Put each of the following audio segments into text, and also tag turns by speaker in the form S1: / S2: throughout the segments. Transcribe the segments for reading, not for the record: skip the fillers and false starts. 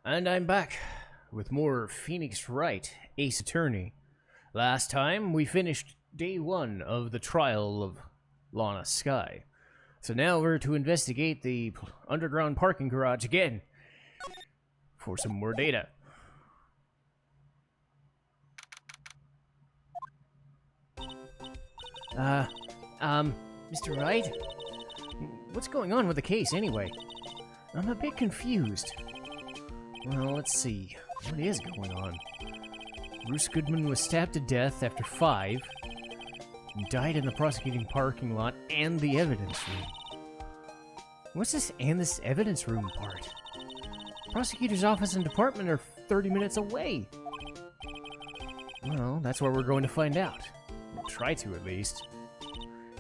S1: And I'm back with more Phoenix Wright, Ace Attorney. Last time we finished day 1 of the trial of Lana Skye. So now we're to investigate the underground parking garage again for some more data. Mr. Wright? What's going on with the case anyway? I'm a bit confused. Well, let's see. What is going on? Bruce Goodman was stabbed to death after 5 and died in the prosecuting parking lot and the evidence room. What's this "and this evidence room" part? Prosecutor's office and department are 30 minutes away. Well, that's where we're going to find out. We'll try to, at least.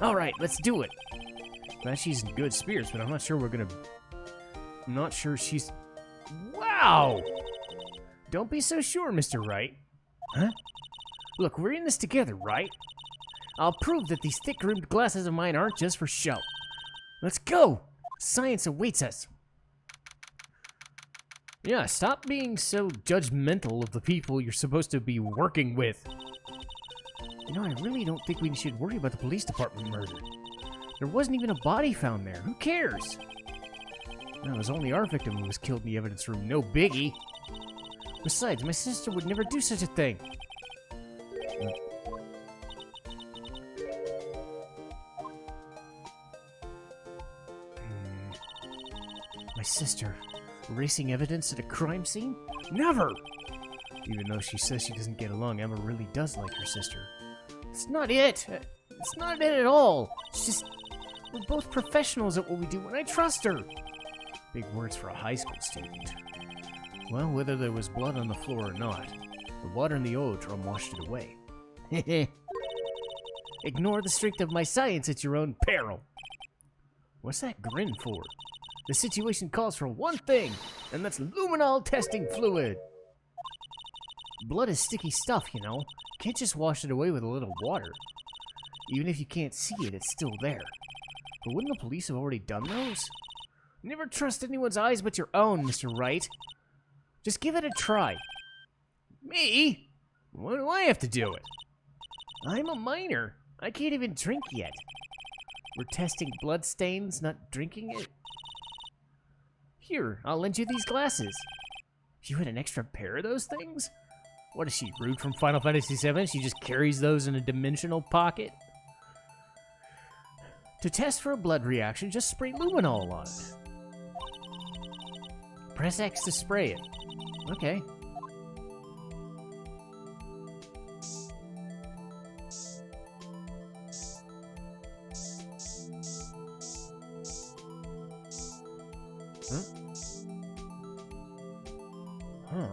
S1: Alright, let's do it. Glad she's in good spirits, but I'm not sure I'm not sure she's... Wow! Don't be so sure, Mr. Wright. Huh? Look, we're in this together, right? I'll prove that these thick-rimmed glasses of mine aren't just for show. Let's go! Science awaits us. Yeah, stop being so judgmental of the people you're supposed to be working with. You know, I really don't think we should worry about the police department murder. There wasn't even a body found there. Who cares? No, it was only our victim who was killed in the evidence room. No biggie. Besides, my sister would never do such a thing. My sister, erasing evidence at a crime scene? Never! Even though she says she doesn't get along, Emma really does like her sister. It's not it! It's not it at all! It's just, we're both professionals at what we do, and I trust her! Big words for a high school student. Well, whether there was blood on the floor or not, the water in the oil drum washed it away. Ignore the strength of my science at your own peril! What's that grin for? The situation calls for one thing, and that's luminol testing fluid! Blood is sticky stuff, you know. Can't just wash it away with a little water. Even if you can't see it, it's still there. But wouldn't the police have already done those? Never trust anyone's eyes but your own, Mr. Wright. Just give it a try. Me? Why do I have to do it? I'm a minor. I can't even drink yet. We're testing blood stains, not drinking it. Here, I'll lend you these glasses. You had an extra pair of those things? What is she, Rude from Final Fantasy VII? She just carries those in a dimensional pocket? To test for a blood reaction, just spray luminol on it. Press X to spray it. Okay. Huh? Huh.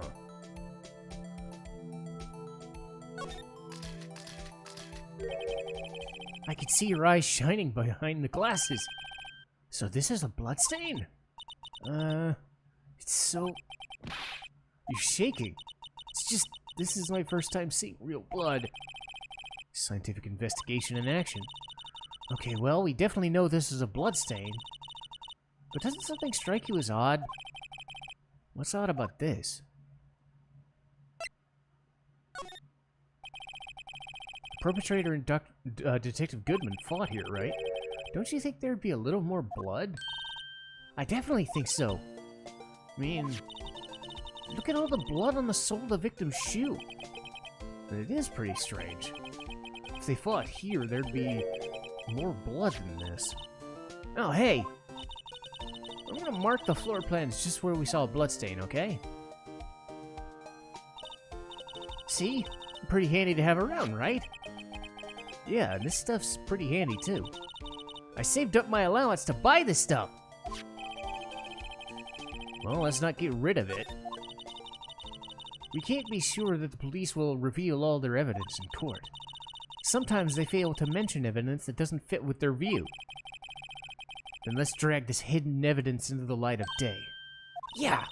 S1: I could see your eyes shining behind the glasses. So this is a bloodstain? It's so... You're shaking. It's just, this is my first time seeing real blood. Scientific investigation in action. Okay, well, we definitely know this is a bloodstain. But doesn't something strike you as odd? What's odd about this? Perpetrator and Detective Goodman fought here, right? Don't you think there'd be a little more blood? I definitely think so. I mean, look at all the blood on the sole of the victim's shoe. And it is pretty strange. If they fought here, there'd be more blood than this. Oh, hey! I'm gonna mark the floor plans just where we saw a bloodstain, okay? See? Pretty handy to have around, right? Yeah, this stuff's pretty handy too. I saved up my allowance to buy this stuff! Well, let's not get rid of it. We can't be sure that the police will reveal all their evidence in court. Sometimes they fail to mention evidence that doesn't fit with their view. Then let's drag this hidden evidence into the light of day. Yeah!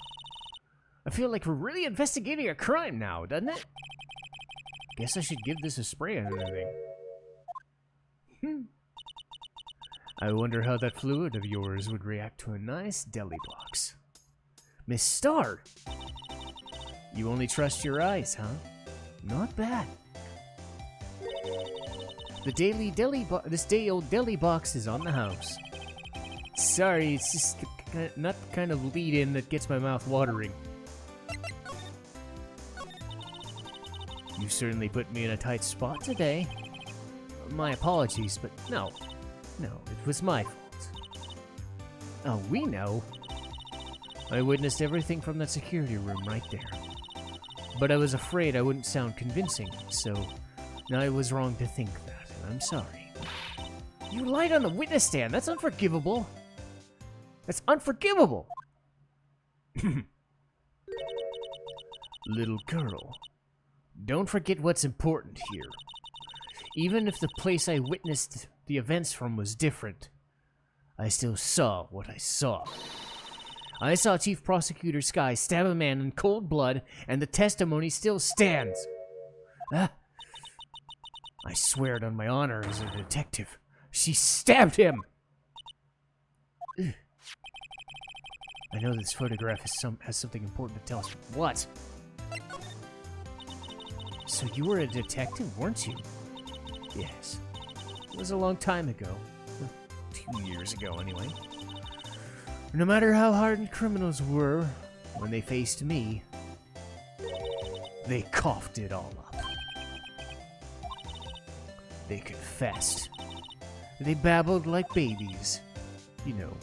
S1: I feel like we're really investigating a crime now, doesn't it? Guess I should give this a spray on anything. I wonder how that fluid of yours would react to a nice deli box. Miss Star. You only trust your eyes, huh? Not bad. This day-old deli box is on the house. Sorry, it's just not the kind of lead-in that gets my mouth watering. You certainly put me in a tight spot today. My apologies, but no, it was my fault. Oh, we know. I witnessed everything from that security room right there. But I was afraid I wouldn't sound convincing, so I was wrong to think that, and I'm sorry. You lied on the witness stand. That's unforgivable. That's unforgivable. Little girl, don't forget what's important here. Even if the place I witnessed the events from was different, I still saw what I saw. I saw Chief Prosecutor Sky stab a man in cold blood, and the testimony still stands. I swear it on my honor as a detective. She stabbed him! Ugh. I know this photograph has something important to tell us. What? So you were a detective, weren't you? Yes. It was a long time ago. 2 years ago, anyway. No matter how hardened criminals were, when they faced me, they coughed it all up. They confessed. They babbled like babies. You know.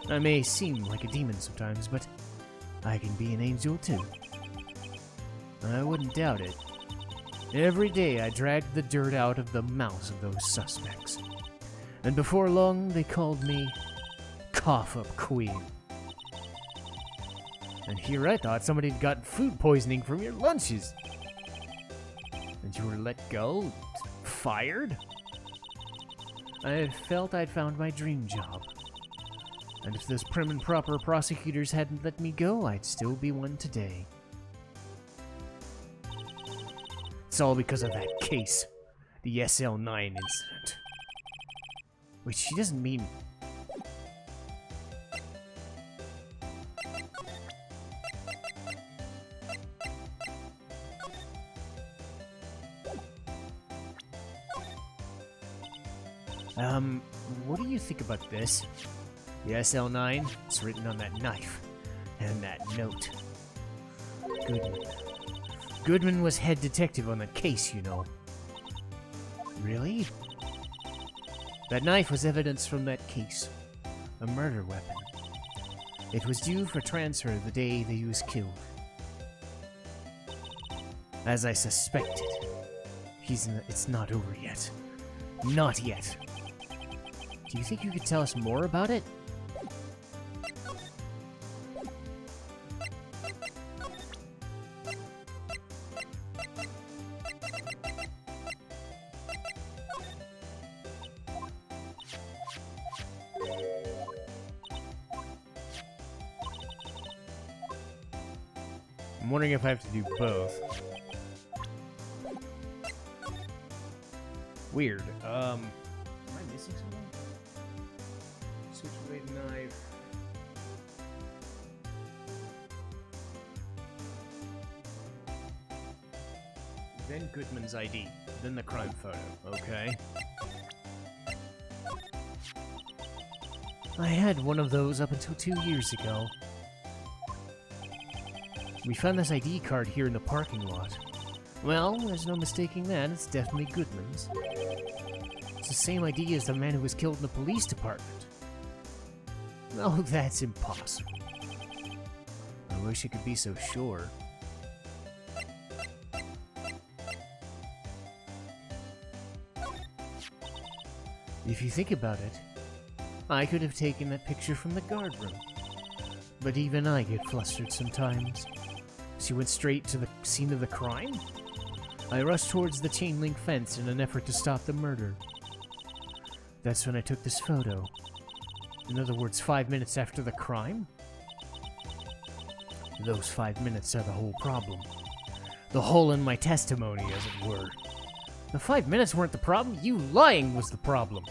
S1: I may seem like a demon sometimes, but I can be an angel too. I wouldn't doubt it. Every day I dragged the dirt out of the mouths of those suspects. And before long, they called me Cough Up Queen. And here I thought somebody had gotten food poisoning from your lunches. And you were let go? Fired? I felt I'd found my dream job. And if those prim and proper prosecutors hadn't let me go, I'd still be one today. It's all because of that case. The SL9 incident. Wait, she doesn't mean... what do you think about this? The SL9 is written on that knife, and that note. Goodman was head detective on that case, you know. Really? That knife was evidence from that case. A murder weapon. It was due for transfer the day that he was killed. As I suspected, it's not over yet. Not yet. Do you think you could tell us more about it? I'm wondering if I have to do both. Weird. Am I missing something? Switchblade knife. Then Goodman's ID. Then the crime photo. Okay. I had one of those up until 2 years ago. We found this ID card here in the parking lot. Well, there's no mistaking that. It's definitely Goodman's. It's the same ID as the man who was killed in the police department. Oh, that's impossible. I wish I could be so sure. If you think about it, I could have taken that picture from the guard room. But even I get flustered sometimes. She went straight to the scene of the crime? I rushed towards the chain link fence in an effort to stop the murder. That's when I took this photo. In other words, 5 minutes after the crime? Those 5 minutes are the whole problem. The hole in my testimony, as it were. The 5 minutes weren't the problem, you lying was the problem.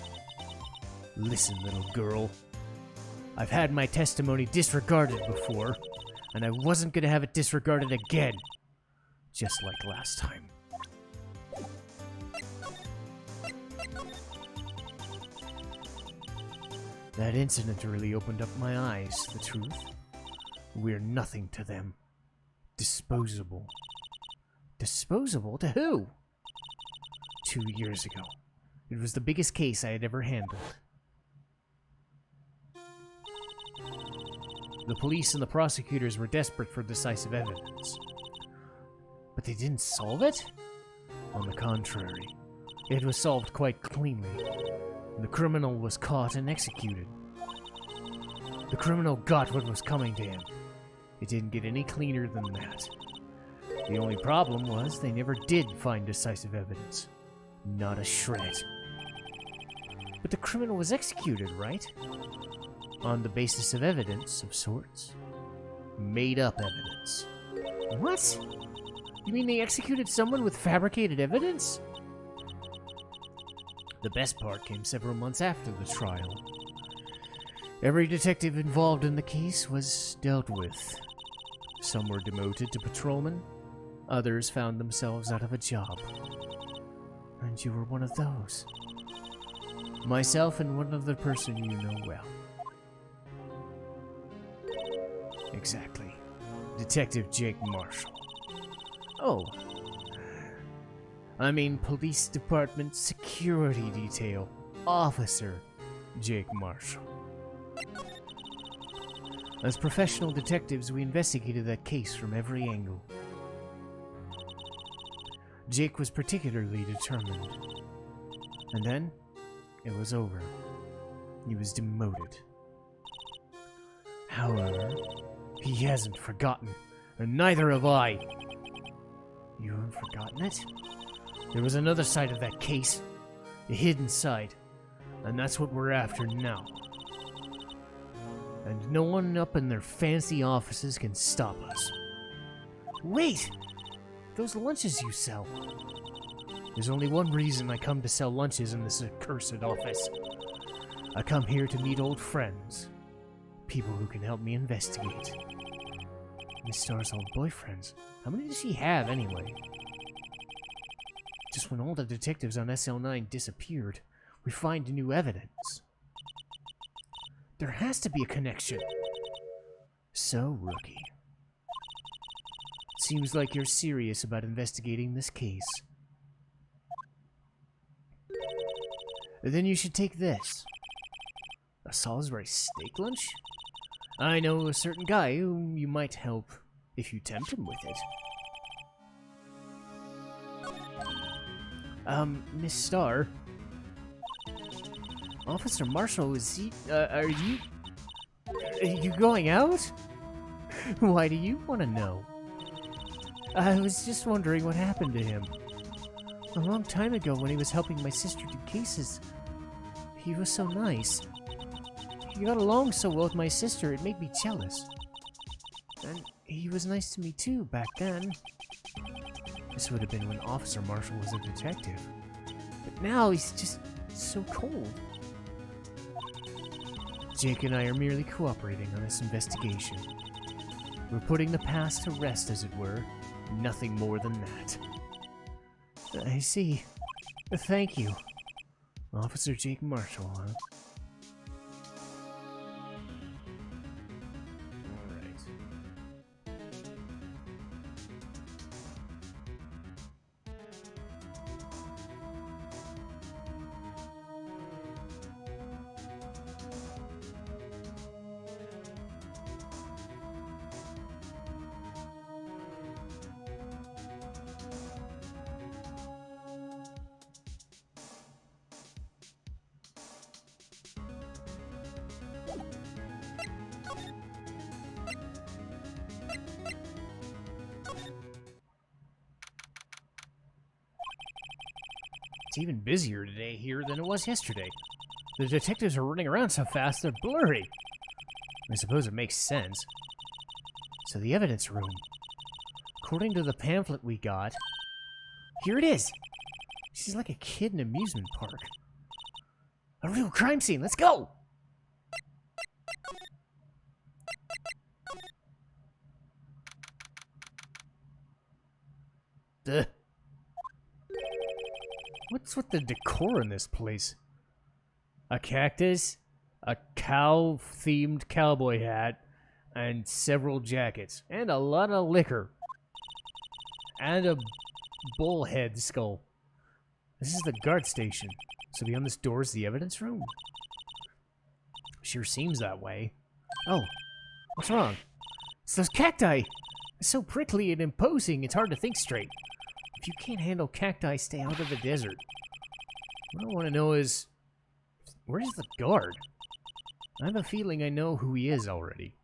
S1: Listen, little girl. I've had my testimony disregarded before, and I wasn't gonna have it disregarded again. Just like last time. That incident really opened up my eyes to the truth. We're nothing to them. Disposable. Disposable to who? 2 years ago. It was the biggest case I had ever handled. The police and the prosecutors were desperate for decisive evidence. But they didn't solve it? On the contrary, it was solved quite cleanly. The criminal was caught and executed. The criminal got what was coming to him. It didn't get any cleaner than that. The only problem was they never did find decisive evidence. Not a shred. But the criminal was executed, right? On the basis of evidence of sorts. Made up evidence. What? You mean they executed someone with fabricated evidence? The best part came several months after the trial. Every detective involved in the case was dealt with. Some were demoted to patrolmen. Others found themselves out of a job. And you were one of those. Myself and one other person you know well. Exactly. Detective Jake Marshall. Oh. I mean Police Department Security Detail Officer Jake Marshall. As professional detectives, we investigated that case from every angle. Jake was particularly determined. And then, it was over. He was demoted. However, he hasn't forgotten, and neither have I. You haven't forgotten it? There was another side of that case. A hidden side. And that's what we're after now. And no one up in their fancy offices can stop us. Wait! Those lunches you sell. There's only one reason I come to sell lunches in this accursed office. I come here to meet old friends. People who can help me investigate. Miss Star's old boyfriends. How many does she have, anyway? Just when all the detectives on SL9 disappeared, we find new evidence. There has to be a connection. So, Rookie. Seems like you're serious about investigating this case. Then you should take this. A Salisbury steak lunch? I know a certain guy whom you might help if you tempt him with it. Miss Star. Officer Marshall, is he, are you going out? Why do you want to know? I was just wondering what happened to him. A long time ago when he was helping my sister do cases, he was so nice. He got along so well with my sister, it made me jealous. And he was nice to me too, back then. This would have been when Officer Marshall was a detective. But now he's just so cold. Jake and I are merely cooperating on this investigation. We're putting the past to rest, as it were. Nothing more than that. I see. Thank you. Officer Jake Marshall, huh? It's even busier today here than it was yesterday. The detectives are running around so fast they're blurry. I suppose it makes sense. So the evidence room. According to the pamphlet we got, here it is. She's like a kid in an amusement park. A real crime scene, let's go! Duh. What's with the decor in this place? A cactus, a cow-themed cowboy hat, and several jackets, and a lot of liquor. And a bullhead skull. This is the guard station. So beyond this door is the evidence room? Sure seems that way. Oh, what's wrong? It's those cacti! It's so prickly and imposing, it's hard to think straight. If you can't handle cacti, stay out of the desert. What I want to know is, where's the guard? I have a feeling I know who he is already.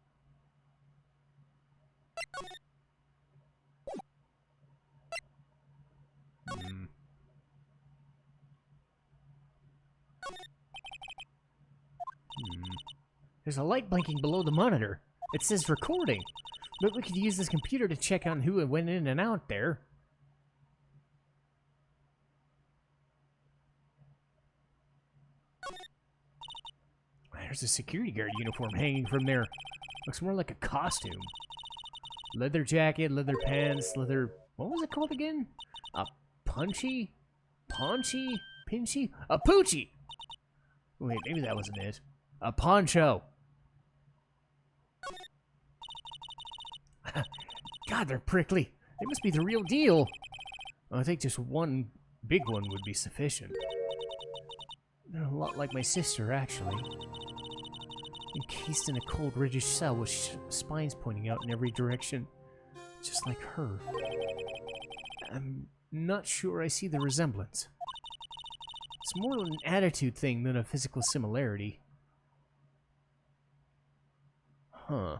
S1: There's a light blinking below the monitor. It says recording. But we could use this computer to check on who went in and out there. There's a security guard uniform hanging from there. Looks more like a costume. Leather jacket, leather pants, leather... What was it called again? A punchy? Paunchy? Pinchy? A poochie! Wait, maybe that wasn't it. A poncho. God, they're prickly. They must be the real deal. I think just one big one would be sufficient. They're a lot like my sister, actually. Encased in a cold, reddish cell with spines pointing out in every direction. Just like her. I'm not sure I see the resemblance. It's more an attitude thing than a physical similarity. Huh.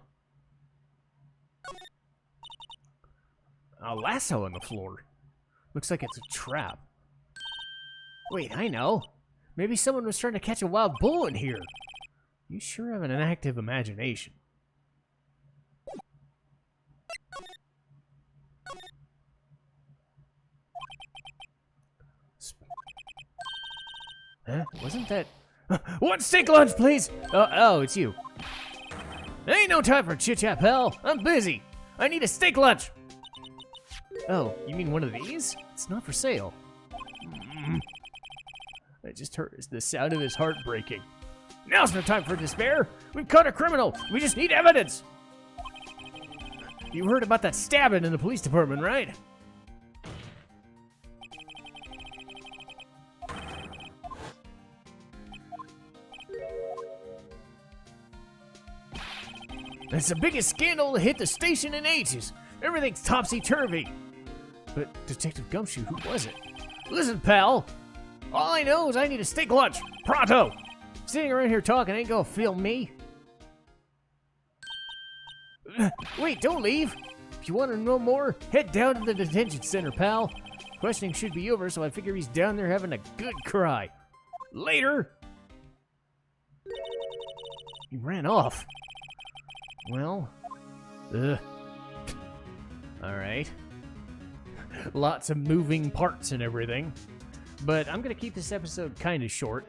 S1: A lasso on the floor. Looks like it's a trap. Wait, I know. Maybe someone was trying to catch a wild bull in here. You sure have an active imagination. Huh? Wasn't that... One steak lunch, please! Oh, it's you. Ain't no time for chit-chat, pal. I'm busy. I need a steak lunch. Oh, you mean one of these? It's not for sale. I just heard the sound of his heart breaking. Now's no time for despair. We've caught a criminal. We just need evidence. You heard about that stabbing in the police department, right? It's the biggest scandal to hit the station in ages. Everything's topsy-turvy. But Detective Gumshoe, who was it? Listen, pal. All I know is I need a steak lunch. Pronto. Sitting around here talking ain't gonna film me. Wait, don't leave. If you want to know more, head down to the detention center, pal. Questioning should be over, so I figure he's down there having a good cry. Later. He ran off. Well, alright. Lots of moving parts and everything. But I'm going to keep this episode kind of short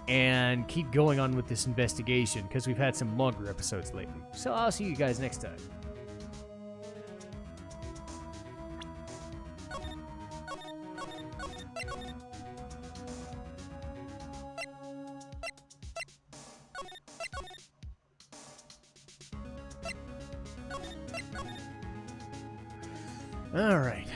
S1: and keep going on with this investigation because we've had some longer episodes lately. So I'll see you guys next time. All right.